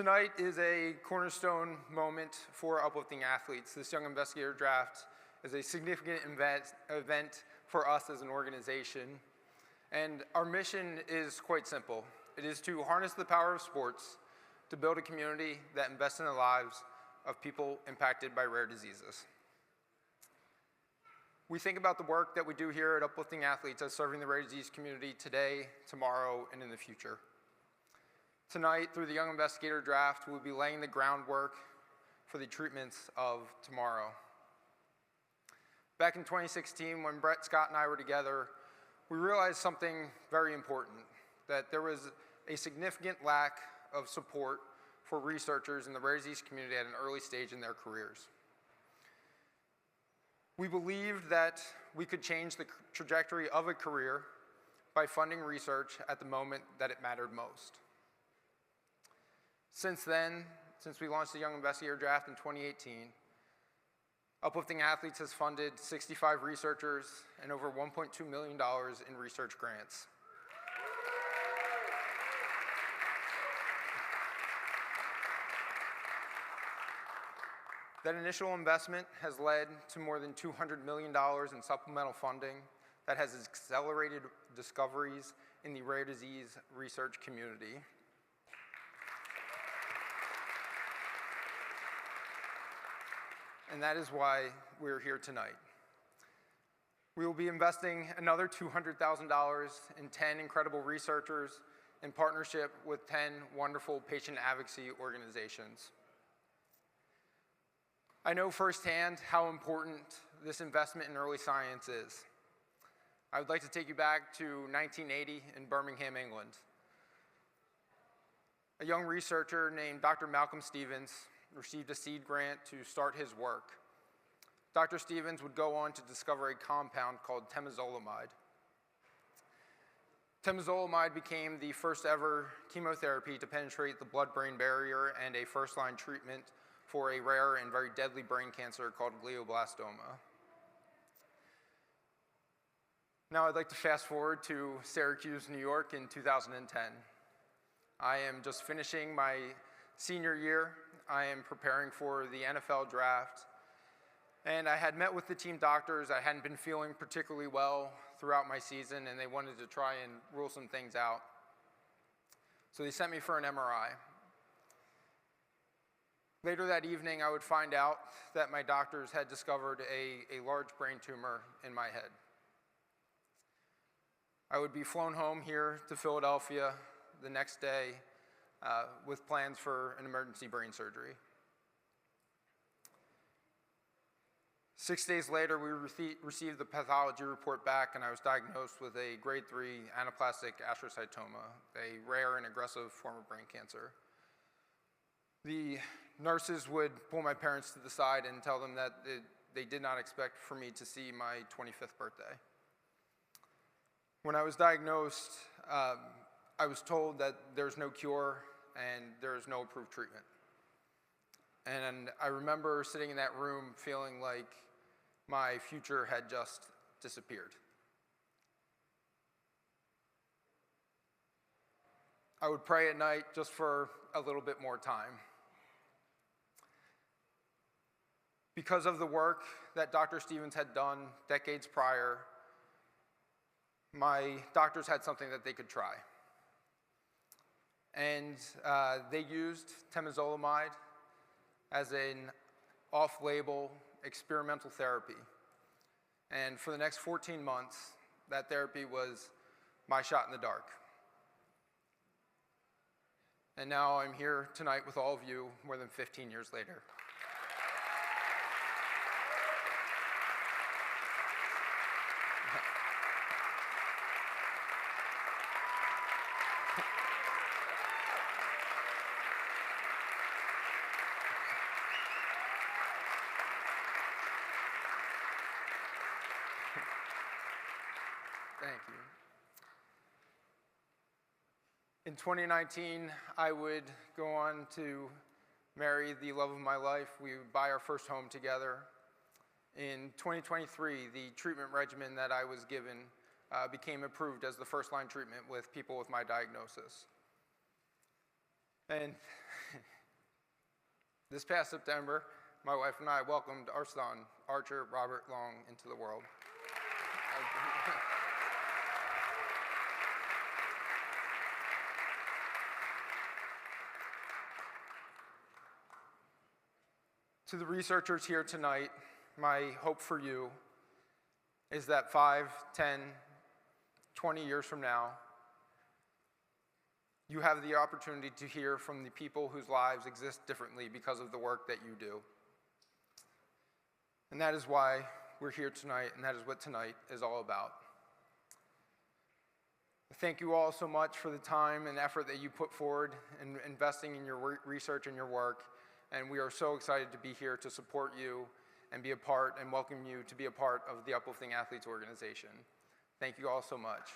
Tonight is a cornerstone moment for uplifting athletes. This Young Investigator Draft is a significant event for us as an organization. And our mission is quite simple. It is to harness the power of sports to build a community that invests in the lives of people impacted by rare diseases. We think about the work that we do here at Uplifting Athletes as serving the rare disease community today, tomorrow, and in the future. Tonight, through the Young Investigator Draft, we'll be laying the groundwork for the treatments of tomorrow. Back in 2016, when Brett, Scott, and I were together, we realized something very important, that there was a significant lack of support for researchers in the rare disease community at an early stage in their careers. We believed that we could change the trajectory of a career by funding research at the moment that it mattered most. Since then, since we launched the Young Investigator Draft in 2018, Uplifting Athletes has funded 65 researchers and over $1.2 million in research grants. That initial investment has led to more than $200 million in supplemental funding that has accelerated discoveries in the rare disease research community. And that is why we're here tonight. We will be investing another $200,000 in 10 incredible researchers in partnership with 10 wonderful patient advocacy organizations. I know firsthand how important this investment in early science is. I would like to take you back to 1980 in Birmingham, England. A young researcher named Dr. Malcolm Stevens received a seed grant to start his work. Dr. Stevens would go on to discover a compound called temozolomide. Temozolomide became the first ever chemotherapy to penetrate the blood-brain barrier and a first-line treatment for a rare and very deadly brain cancer called glioblastoma. Now I'd like to fast forward to Syracuse, New York in 2010. I am just finishing my senior year. I am preparing for the NFL draft. And I had met with the team doctors. I hadn't been feeling particularly well throughout my season, and they wanted to try and rule some things out. So they sent me for an MRI. Later that evening, I would find out that my doctors had discovered a large brain tumor in my head. I would be flown home here to Philadelphia the next day with plans for an emergency brain surgery. 6 days later, we received the pathology report back, and I was diagnosed with a grade 3 anaplastic astrocytoma, a rare and aggressive form of brain cancer. The nurses would pull my parents to the side and tell them that they did not expect for me to see my 25th birthday. When I was diagnosed, I was told that there's no cure and there's no approved treatment. And I remember sitting in that room feeling like my future had just disappeared. I would pray at night just for a little bit more time. Because of the work that Dr. Stevens had done decades prior, my doctors had something that they could try. And they used temozolomide as an off-label experimental therapy. And for the next 14 months, that therapy was my shot in the dark. And now I'm here tonight with all of you more than 15 years later. Thank you. In 2019, I would go on to marry the love of my life. We would buy our first home together. In 2023, the treatment regimen that I was given became approved as the first-line treatment with people with my diagnosis. And This past September, my wife and I welcomed our son, Archer Robert Long, into the world. To the researchers here tonight, my hope for you is that 5, 10, 20 years from now, you have the opportunity to hear from the people whose lives exist differently because of the work that you do. And that is why we're here tonight, and that is what tonight is all about. Thank you all so much for the time and effort that you put forward in investing in your research and your work. And we are so excited to be here to support you and be a part and welcome you to be a part of the Uplifting Athletes organization. Thank you all so much.